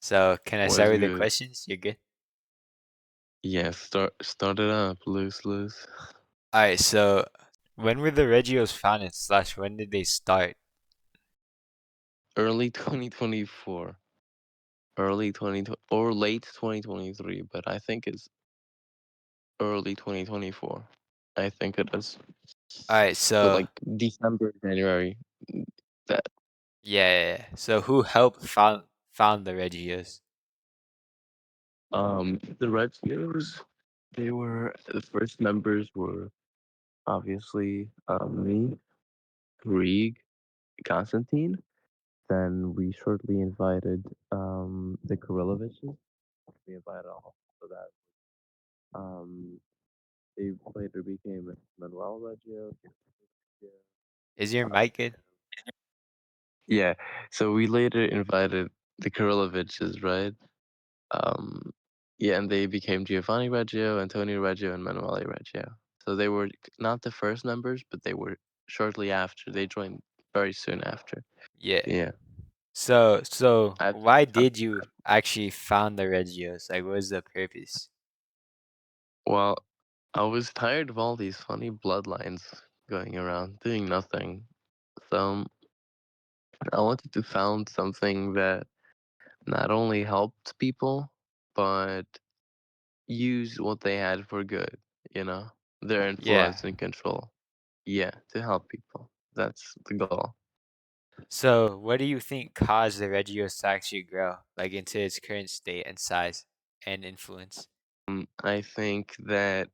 So can I Was start with the good. questions? You're good. Yeah, start it up, loose. All right. So when were the Reggios founded? Slash, when did they start? Early 2024, early 2020 or late 2023, but I think it's early 2024. I think it is. All right. So So like December, January. That yeah. So who helped found the Reggios? the Red Heroes, they were the first members were obviously me, Krieg, Constantine. Then we shortly invited the Kiriloviches. We invited all so that um they later became Manuel Reggio. Is your mic good? Yeah, so we later invited the Kiriloviches, right? Um, yeah, and they became Giovanni Reggio, Antonio Reggio, and Manuele Reggio. So they were not the first members, but they were shortly after. They joined very soon after. Yeah. Yeah. So I, why did you actually found the Reggios? Like, what was the purpose? well, I was tired of all these funny bloodlines going around doing nothing. So I wanted to found something that not only helped people, but use what they had for good, you know? Their Yeah. influence and control. Yeah, to help people. That's the goal. So what do you think caused the Reggios to actually grow, like into its current state and size and influence? I think that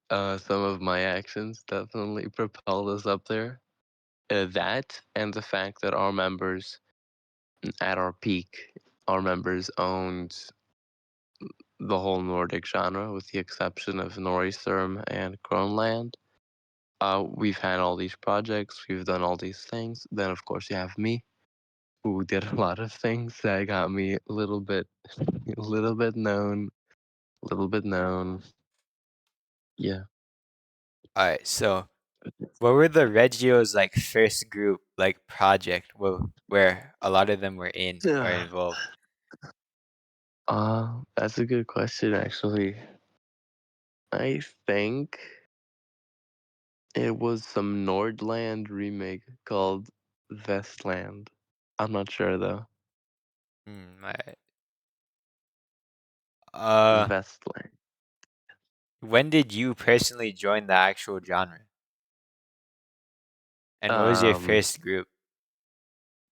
some of my actions definitely propelled us up there. That and the fact that our members, at our peak, our members owned the whole Nordic genre, with the exception of Norrøystorm and Kronland. We've had all these projects, we've done all these things. Then, of course, you have me, who did a lot of things that got me a little bit, a little bit known, a little bit known. Yeah. All right. So what were the Reggios like first group like project where a lot of them were in or involved? That's a good question, actually. I think it was some Nordland remake called Vestland. I'm not sure though. Alright. Uh, Vestland. when did you personally join the actual genre? And what was your Um, first group?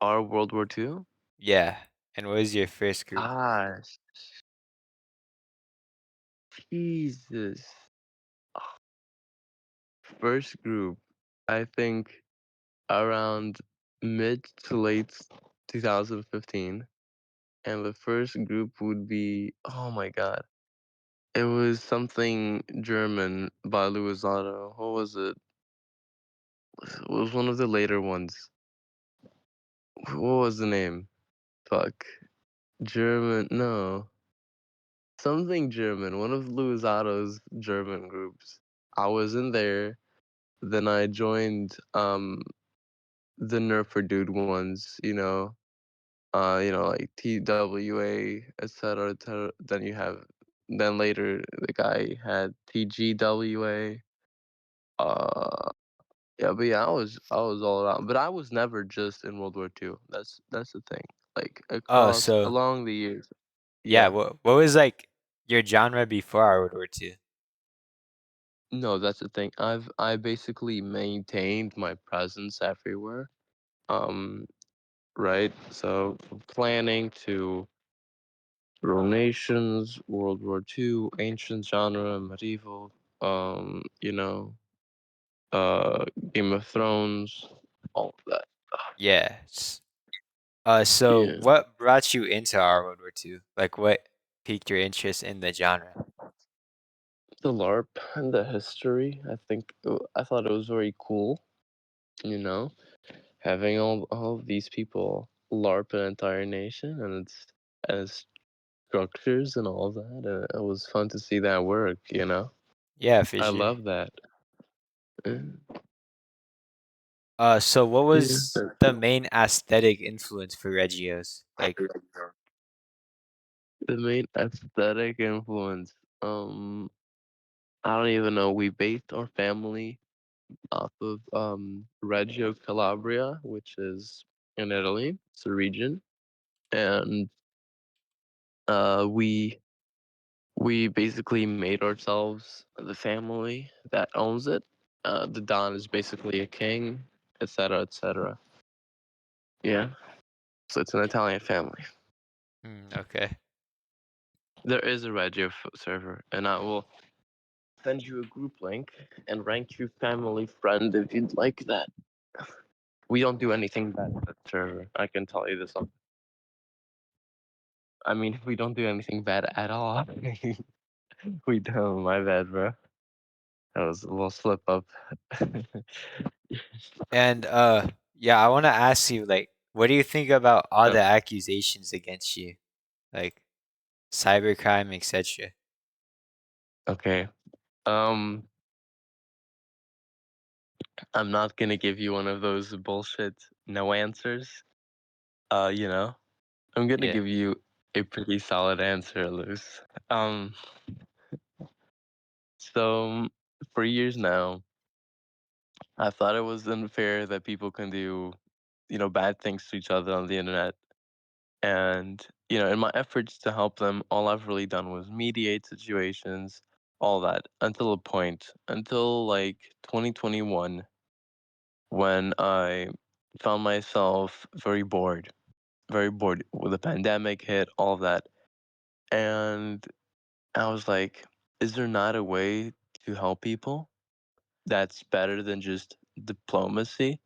our World War II? Yeah. And what was your first group? Gosh, Jesus. First group, I think around mid to late 2015. And the first group would be, oh my God. It was something German by Louis Otto. What was it? It was one of the later ones. What was the name? Fuck. German. No. Something German. One of Louis Otto's German groups. I was in there. Then I joined the Nerfer Dude ones, like TWA, etc. Then you have then later the guy had TGWA. Uh Yeah, but yeah, I was all around, but I was never just in World War II. That's the thing. Like Oh, across so along the years. yeah, Yeah. what was like your genre before World War II? No, that's the thing. I basically maintained my presence everywhere. Um, right? So from planning to Nations, World War II, ancient genre, medieval, um, you know, uh Game of Thrones, all of that. Yes. So Yeah. what brought you into our World War II? Like what piqued your interest in the genre? The LARP and the history. I thought it was very cool, you know, having all of these people LARP an entire nation and its structures and all of that. It was fun to see that work. Yeah, for I sure. love that. Mm. So what Yeah. was the main aesthetic influence for Reggio's? Like, The main aesthetic influence. I don't even know. We based our family off of Reggio Calabria, which is in Italy. It's a region, and we basically made ourselves the family that owns it. The Don is basically a king, etc., etc. Yeah, so it's an Italian family. okay. There is a Reggio server, and I will send you a group link and rank you family friend if you'd like that. We don't do anything bad on that server. I can tell you this. I mean, we don't do anything bad at all. We don't. My bad, bro. That was a little slip up. And yeah, I want to ask you, like, what do you think about all the Oh, accusations against you, like cybercrime, etc.? okay. Um, I'm not gonna give you one of those bullshit no answers. You know, I'm gonna Yeah. give you a pretty solid answer, Luz. Um, so for years now, I thought it was unfair that people can do, bad things to each other on the internet. And, in my efforts to help them, all I've really done was mediate situations, all that, until a point, until like 2021, when I found myself very bored with the pandemic hit, all of that. And I was like, is there not a way to help people that's better than just diplomacy?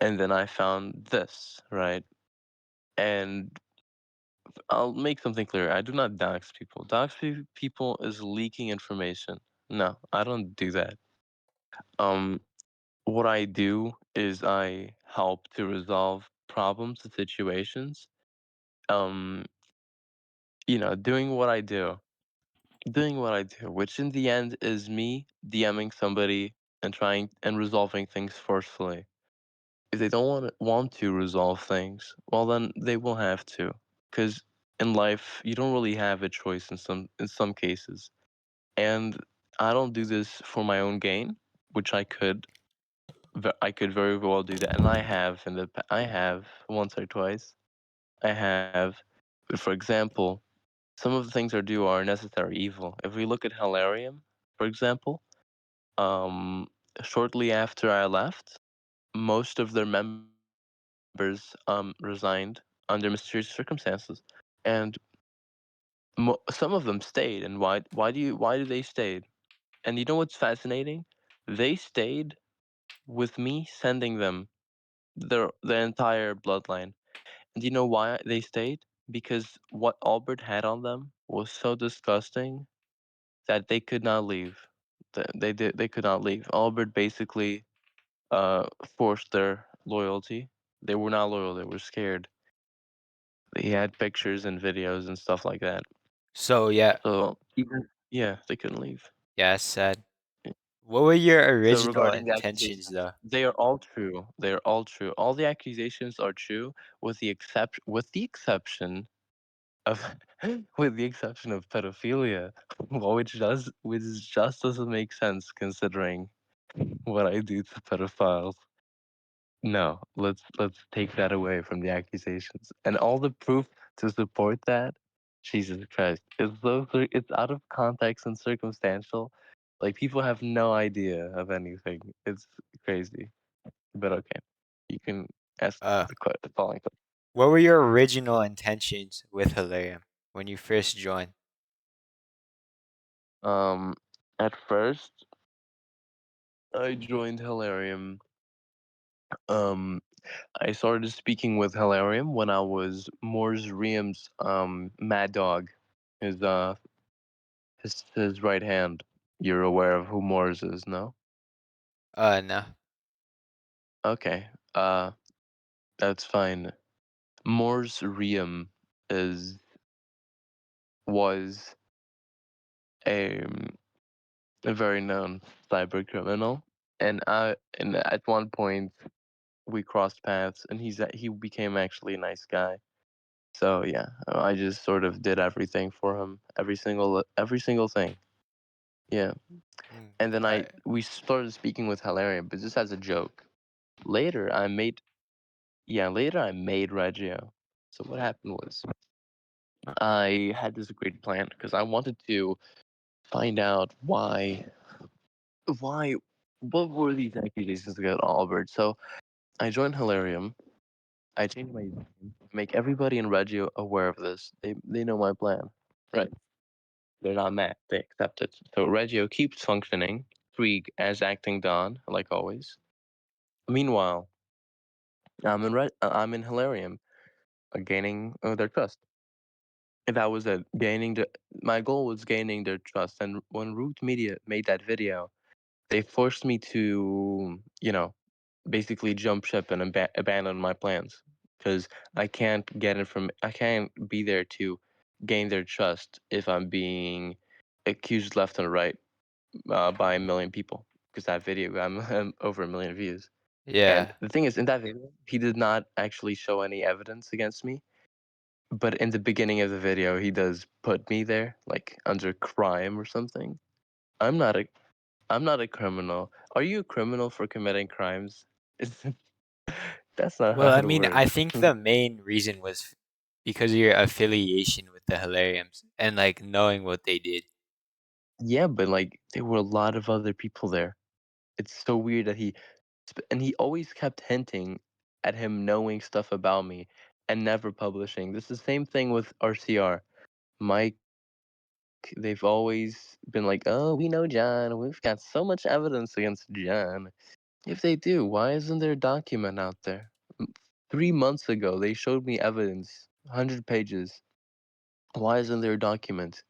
And then I found this, right? And I'll make something clear. I do not dox people. People is leaking information. No, I don't do that. Um, what I do is I help to resolve problems and situations. Um, doing what I do, which in the end is me DMing somebody and trying and resolving things forcefully. If they don't want to resolve things, well then they will have to, because in life you don't really have a choice in some cases. And I don't do this for my own gain, which I could very well do that, and I have once or twice. I have, but for example, some of the things I do are necessary evil. If we look at Hilarium, for example, um, shortly after I left, most of their members resigned under mysterious circumstances, and some of them stayed. And why do they stayed? And you know what's fascinating? They stayed with me sending them their entire bloodline. And do you know why they stayed? Because what Albert had on them was so disgusting that they could not leave. They could not leave. Albert basically forced their loyalty. They were not loyal. They were scared. He had pictures and videos and stuff like that. So yeah, So even yeah, they couldn't leave. yeah, it's sad. What were your So original regarding the intentions, accusations, though? they are all true. They are all true. All the accusations are true, with the exception of with the exception of pedophilia, which just doesn't make sense considering what I do to pedophiles. No, let's take that away from the accusations and all the proof to support that. Jesus Christ, it's out of context and circumstantial. Like people have no idea of anything. It's crazy, but okay. You can ask Uh, the following question. what were your original intentions with Hilarium when you first joined? Um, at first, I joined Hilarium. Um, I started speaking with Hilarium when I was Morse Ream's Mad Dog, his his right hand. You're aware of who Morse is, no? No. Okay. That's fine. Morse Ream is was a a very known cyber criminal, and at one point we crossed paths, and he became actually a nice guy. So yeah, I just sort of did everything for him, every single thing. Yeah, Mm, and then I alright. we started speaking with Hilarion, but just as a joke. Later, I made later I made Reggio. So what happened was I had this great plan because I wanted to find out why what were these accusations against Albert. So I joined Hilarium. I changed my name, make everybody in Reggio aware of this. They know my plan. Right. They're not mad. They accept it. So Reggio keeps functioning, Krieg as acting Don, like always. Meanwhile, I'm in Hilarium, gaining their trust. And that was it. My goal was gaining their trust. And when Root Media made that video, they forced me to, basically jump ship and abandon my plans because I can't be there to gain their trust if I'm being accused left and right by a million people because that video got over a million views. And Yeah. the thing is, in that video, he did not actually show any evidence against me. But in the beginning of the video, he does put me there, like under crime or something. I'm not a I'm not a criminal. Are you a criminal for committing crimes? That's not Well, how I it mean, I works. think the main reason was because of your affiliation with the Hilariums and, like, knowing what they did. Yeah, but like there were a lot of other people there. It's so weird that he always kept hinting at him knowing stuff about me and never publishing. This is the same thing with RCR. Mike, they've always been like, "Oh, we know John. We've got so much evidence against John." If they do, why isn't there a document out there? 3 months ago, they showed me evidence, 100 pages. Why isn't there a document?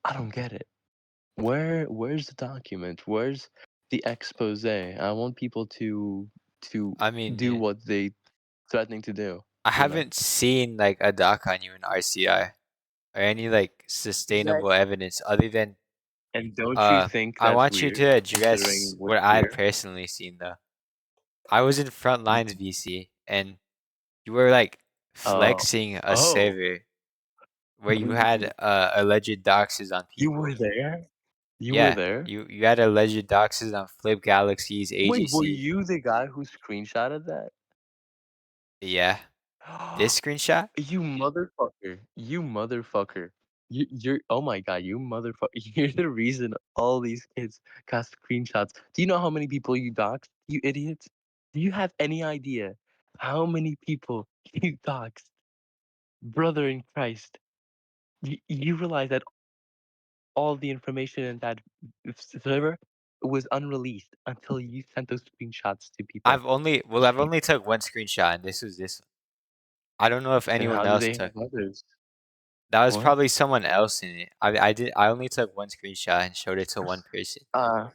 I don't get it. Where's the document? Where's the expose? I want people to I mean, do yeah. what they threatening to do, I you know? haven't seen, like, a doc on you in RCI or any, like, sustainable Exactly. evidence other than, And don't you think I that's want you to weird address considering what what's I here? personally seen, though. I was in Frontlines VC, and you were, like, Oh. flexing a Oh. server where you had, alleged doxes on You were people. there? You were Yeah, there? you had alleged doxes on Flip Galaxy's Wait, were AGC. you the guy who screenshotted that? Yeah. This screenshot? You motherfucker. You motherfucker. You're oh my god, you motherfucker. You're the reason all these kids got screenshots. Do you know how many people you doxed, you idiots? Do you have any idea how many people you doxed? Brother in Christ. You realize that all the information in that server was unreleased until you sent those screenshots to people. I've only took one screenshot, and this was this one. I don't know if Then anyone how do else they took. have others? That was What? probably someone else in it. I only took one screenshot and showed it to one person. Uh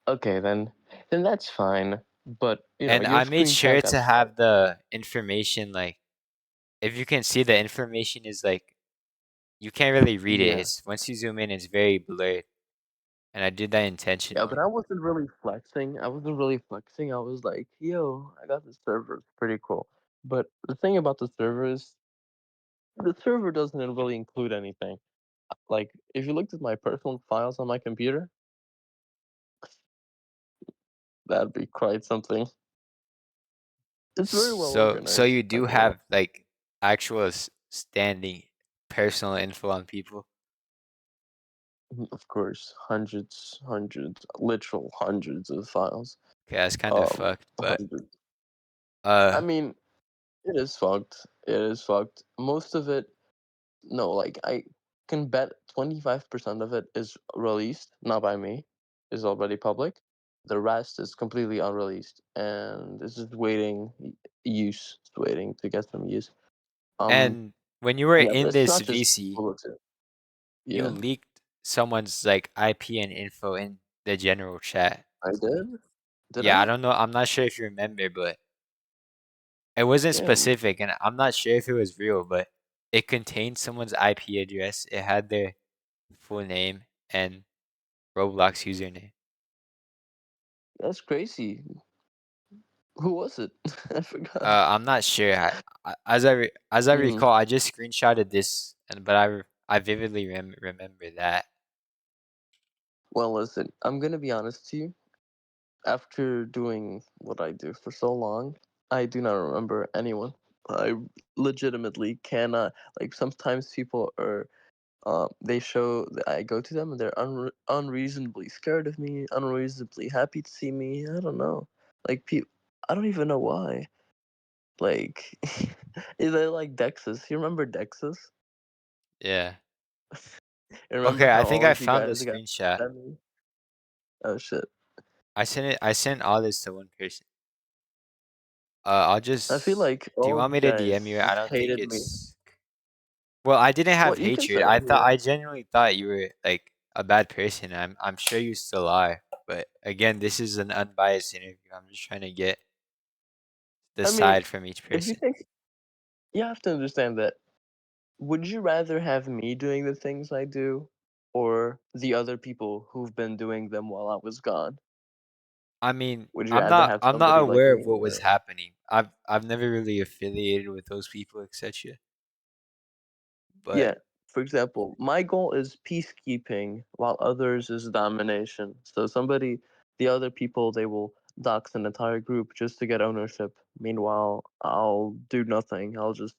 Okay, then that's fine. But And your I made screenshot sure got to stolen. have the information, like, if you can see the information is like you can't really read it. Yeah. It's once you zoom in, it's very blurred. And I did that Yeah, but intentionally. I wasn't really flexing. I wasn't really flexing. I was like, yo, I got this server. It's pretty cool. But the thing about the server is the server doesn't really include anything. Like, if you looked at my personal files on my computer, that'd be quite something. It's very well So organized. you Not do gonna lie. have like actual standing personal info on people. Of course, literal hundreds of files. Okay, that's kind of fucked, but Hundreds. I uh mean, it is fucked. It is fucked. Most of it, no, like I can bet 25% of it is released, not by me, is already public. The rest is completely unreleased and it's just waiting use, it's waiting to get some use. Um, and when you were yeah, but in it's this not just VC, bulletin. you Yeah, leaked someone's like IP and info in the general chat. I did. Did Yeah, I I? don't know. I'm not sure if you remember, but it wasn't Damn, specific, and I'm not sure if it was real, but it contained someone's IP address. It had their full name and Roblox username. that's crazy. Who was it? I forgot. I'm not sure. As I Mm. recall, I just screenshotted this, and but I vividly remember that. Well, listen, I'm gonna be honest to you. After doing what I do for so long, I do not remember anyone. I legitimately cannot. Like sometimes people are, they show that I go to them and they're unreasonably scared of me, unreasonably happy to see me. I don't know. Like I don't even know why. Like, is they like Dexus? You remember Dexus? Yeah. You remember Okay, I how think all I of you found the guys got screenshot. mad at me? Oh shit! I sent all this to one person. I'll I feel just. like Do you all of want you me to DM guys you? I just don't think hated me. it's. Well, I didn't Well, have you can hatred. say it I here. genuinely thought you were like a bad person. I'm sure you still are. But again, this is an unbiased interview. I'm just trying to get the I mean, side from each if you person. think you have to understand that, would you rather have me doing the things I do, or the other people who've been doing them while I was gone? I mean, Would you rather have I'm not somebody like aware of me what was or happening. I've never really affiliated with those people, etc. But yeah? For example, my goal is peacekeeping, while others is domination. So the other people, they will dox an entire group just to get ownership. Meanwhile, I'll do nothing. I'll just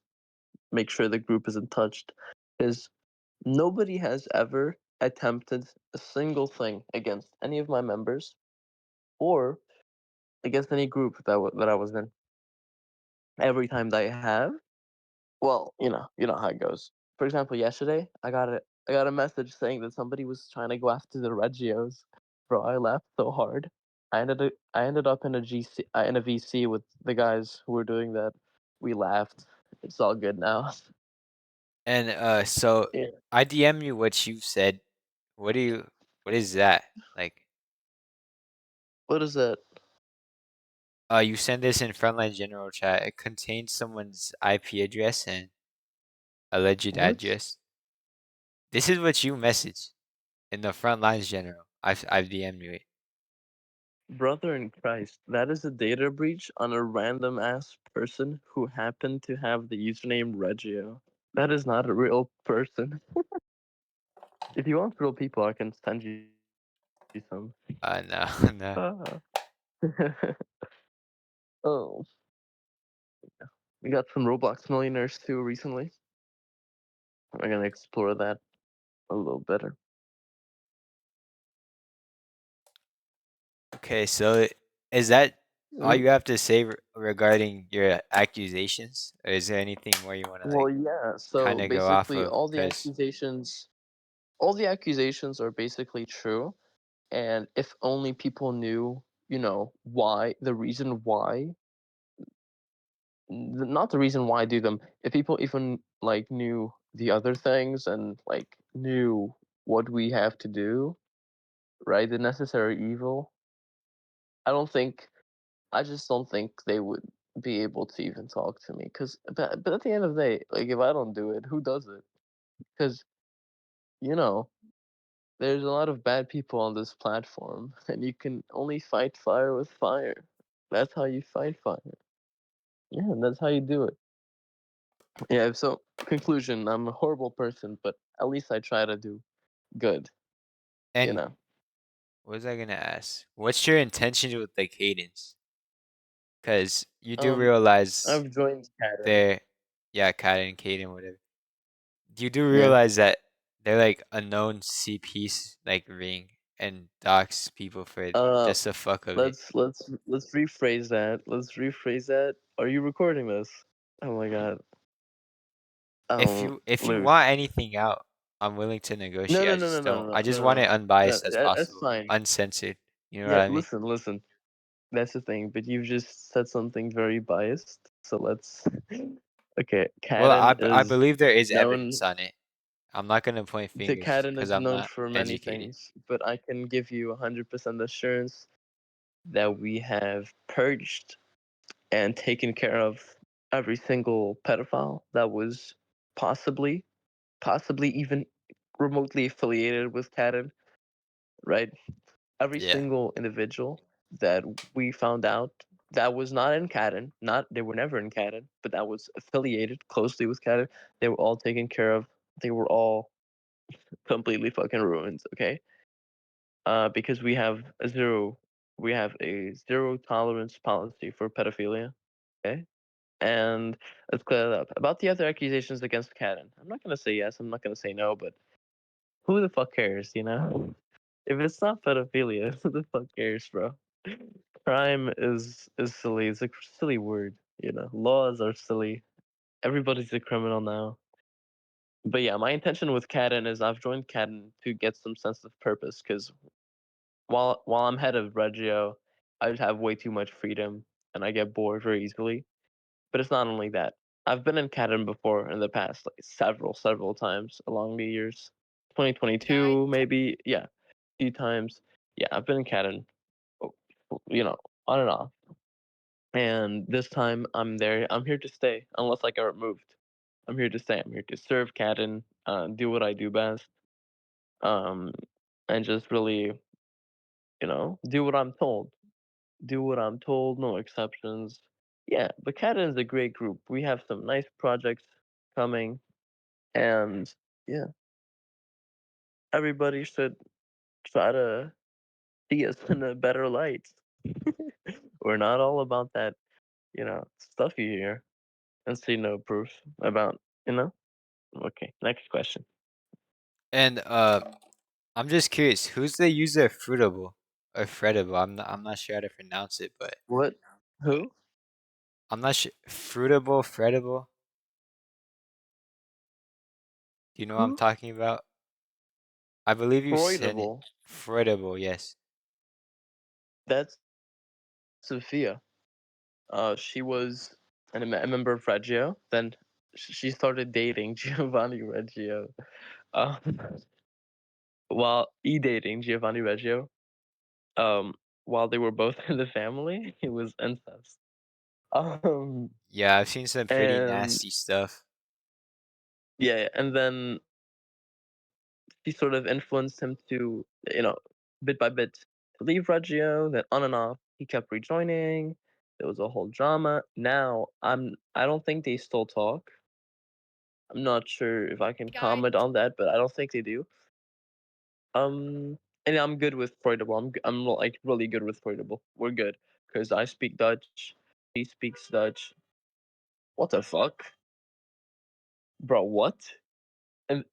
make sure the group isn't touched. Because nobody has ever attempted a single thing against any of my members or against any group that I was in. Every time they have, well, you know how it goes. For example, yesterday I got a message saying that somebody was trying to go after the Reggios. Bro, I laughed so hard. I ended up in a in a VC with the guys who were doing that. We laughed. It's all good now. and so Yeah. I DM you what you said. What do you what is that? Like What is that? you send this in Frontline General chat. It contains someone's IP address and alleged What? address. This is what you message in the Frontlines General. I've DM'd you it. Brother in Christ, that is a data breach on a random ass person who happened to have the username Reggio. That is not a real person. If you want real people, I can send you some. No, no. Ah. Oh, we got some Roblox millionaires too recently. We're gonna explore that a little better. Okay, so is that all Mm, you have to say regarding your accusations, or is there anything more you want to well, like yeah. kind So of go off basically, of? Because all the accusations are basically true. And if only people knew, why, the reason why, not the reason why I do them, if people even like knew the other things and like knew what we have to do, right? The necessary evil, I don't think, I just don't think they would be able to even talk to me. But at the end of the day, like if I don't do it, who does it? Because, you know, there's a lot of bad people on this platform, and you can only fight fire with fire. That's how you fight fire. Yeah, that's how you do it. Yeah, so conclusion, I'm a horrible person, but at least I try to do good, you and know. what was I gonna ask? What's your intentions with the cadence? Because you do Um, realize I've joined Caden. they're, yeah, Kaden, Caden, whatever. You do Yeah. realize that they're like a known CP's like ring and dox people for Uh, just the fuck of it. let's rephrase that. Let's rephrase that. Are you recording this? Oh my god. If you Luke. want anything out, I'm willing to No, negotiate. no, no, no, no, I no, just no, want no, it no. No, unbiased as that's possible, fine. uncensored. You know what Yeah, I mean? listen. That's the thing. But you've just said something very biased. So let's. Okay, Well, Caden I is believe there is known evidence on it. I'm not gonna point The fingers Karen because is I'm known not for many educated. things, but I can give you 100% assurance that we have purged and taken care of every single pedophile that was possibly, possibly even remotely affiliated with Karen, right? Every Yeah. single individual that we found out. that was not in Cadden. Not they were never in Cadden, but that was affiliated closely with Cadden. They were all taken care of. They were all completely fucking ruined. Okay, because we have a zero tolerance policy for pedophilia. Okay, and let's clear that up. About the other accusations against Cadden, I'm not gonna say yes. I'm not gonna say no, but who the fuck cares? You know, if it's not pedophilia, who the fuck cares, bro? Crime is silly. It's a silly word. You know, laws are silly. Everybody's a criminal now. But yeah, my intention with Cadden is I've joined Cadden to get some sense of purpose because while I'm head of Reggio, I just have way too much freedom and I get bored very easily. But it's not only that. I've been in Cadden before in the past, like several times along the years. 2022, maybe, yeah, a few times. Yeah, I've been in Cadden, oh, you know, on and off. And this time I'm there. I'm here to stay, unless I get removed. I'm here to stay. I'm here to serve Cadden, do what I do best, um, and just really, do what I'm told. Do what I'm told, no exceptions. Yeah, but Cadden is a great group. We have some nice projects coming, and yeah, everybody should try to see us in a better light. We're not all about that, stuff you hear and see no proof about, you know? Okay, next question. And I'm just curious, who's the user of Fruitable or Fredable? I'm not sure how to pronounce it, but What? Who? I'm not sure. Fruitable, Fredable. Do you know what I'm Who? talking about? I believe you said it. Freudable. Fredable, yes. That's Sophia. She was a member of Reggio. Then she started dating Giovanni Reggio. Um, while dating Giovanni Reggio, um, while they were both in the family, it was incest. Um, Yeah, I've seen some pretty and nasty stuff. yeah, and then she sort of influenced him to, bit by bit, to leave Reggio. Then on and off, he kept rejoining. There was a whole drama. Now I don't think they still talk. I'm not sure if I can comment on that, but I don't think they do. And I'm good with Freudable. I'm like really good with Freudable. We're good because I speak Dutch. He speaks Dutch. What the fuck, bro? What? And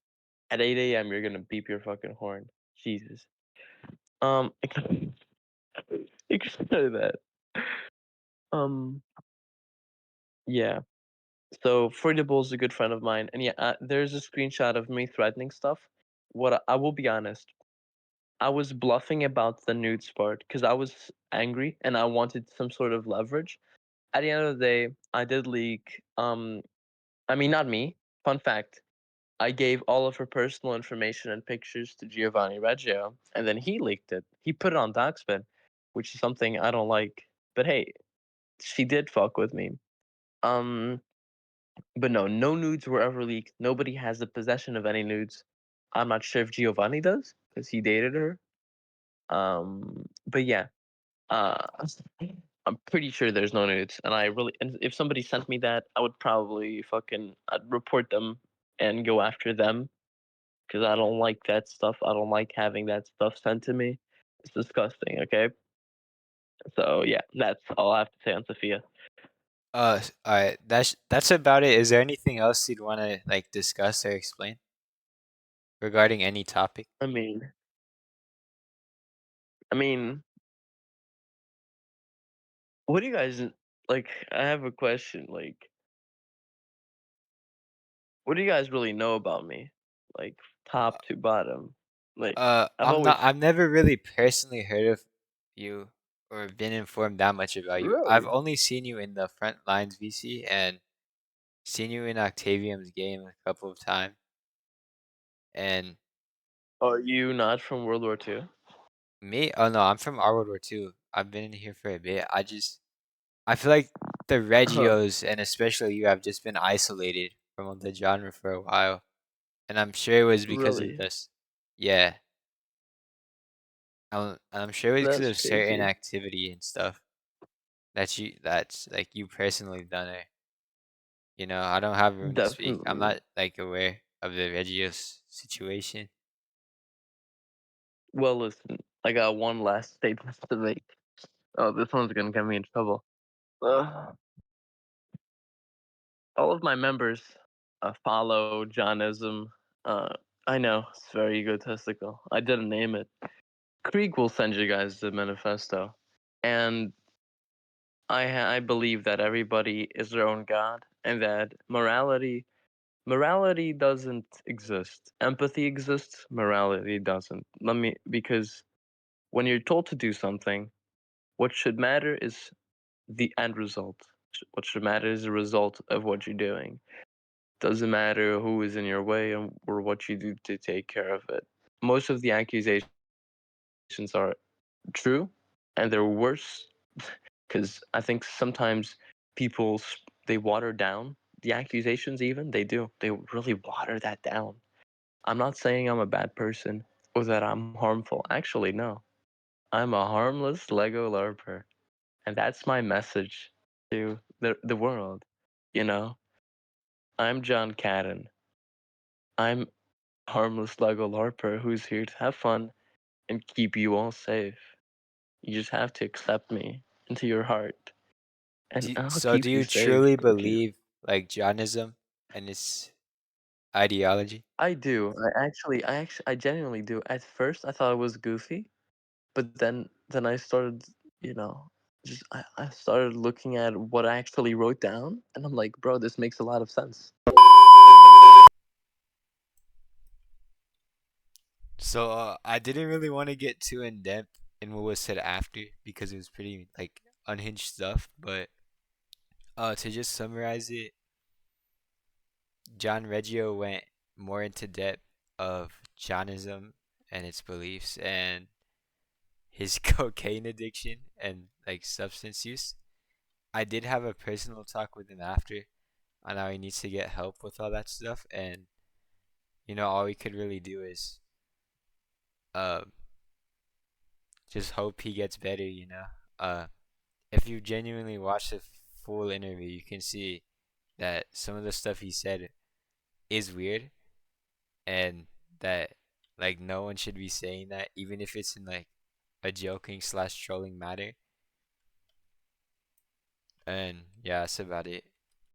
at 8 a.m. you're gonna beep your fucking horn. Jesus. Ignore that. Um, yeah. So Freudable is a good friend of mine, and yeah, there's a screenshot of me threatening stuff. I will be honest. I was bluffing about the nudes part because I was angry and I wanted some sort of leverage. At the end of the day, I did leak. I mean, not me. Fun fact: I gave all of her personal information and pictures to Giovanni Reggio, and then he leaked it. He put it on Doxbin, which is something I don't like. But hey, she did fuck with me. Um, but no nudes were ever leaked. Nobody has the possession of any nudes. I'm not sure if Giovanni does because he dated her. But yeah, uh, I'm pretty sure there's no nudes, and if somebody sent me that, I would probably I'd report them and go after them because I don't like that stuff. I don't like having that stuff sent to me. It's disgusting. Okay, so yeah, that's all I have to say on Sophia. Alright, that's about it. Is there anything else you'd want to like discuss or explain regarding any topic? I mean, I mean, what do you guys like? I have a question. Like, what do you guys really know about me? Like, top to bottom. Like, I've I'm not. always I've never really personally heard of you or been informed that much about you. I've really. only seen you in the front lines VC and seen you in Octavium's game a couple of times. And Are you not from World War II? me, oh no, I'm from our World War II. I've been in here for a bit. I feel like the Reggios and especially you have just been isolated from the genre for a while, and I'm sure it was because of Really? this. Yeah, I'm sure it was because That's of certain crazy. activity and stuff. that's like you personally done it. You know, I don't have room to speak. I'm Definitely. not like aware of the Reggio's situation. Well, listen, I got one last statement to make. Oh, this one's gonna get me in trouble. Uh, all of my members follow Johnism. Uh, I know it's very egotistical. I didn't name it. Krieg will send you guys the manifesto, and I believe that everybody is their own god, and that morality doesn't exist. Empathy exists. Morality doesn't. Let me because when you're told to do something, what should matter is the end result. What should matter is the result of what you're doing. Doesn't matter who is in your way or what you do to take care of it. Most of the accusations are true, and they're worse because I think sometimes people they water down the accusations. Even they really water that down. I'm not saying I'm a bad person or that I'm harmful. Actually, no. I'm a harmless Lego LARPer, and that's my message to the world. You know, I'm John Cadden. I'm harmless Lego LARPer who's here to have fun and keep you all safe. You just have to accept me into your heart, and I'll Do keep you you safe. truly Okay. believe like Johnism and its ideology? I do. I genuinely do. At first, I thought it was goofy, but then I started, you know, just I started looking at what I actually wrote down, and I'm like, bro, this makes a lot of sense. So I didn't really want to get too in depth in what was said after because it was pretty like unhinged stuff. But to just summarize it, John Reggio went more into depth of Johnism and its beliefs and his cocaine addiction and like substance use. I did have a personal talk with him after on how he needs to get help with all that stuff, and all we could really do is um just hope he gets better. Uh, if you genuinely watch the full interview, you can see that some of the stuff he said is weird, and that like no one should be saying that, even if it's in like a joking slash trolling matter. And yeah, that's about it.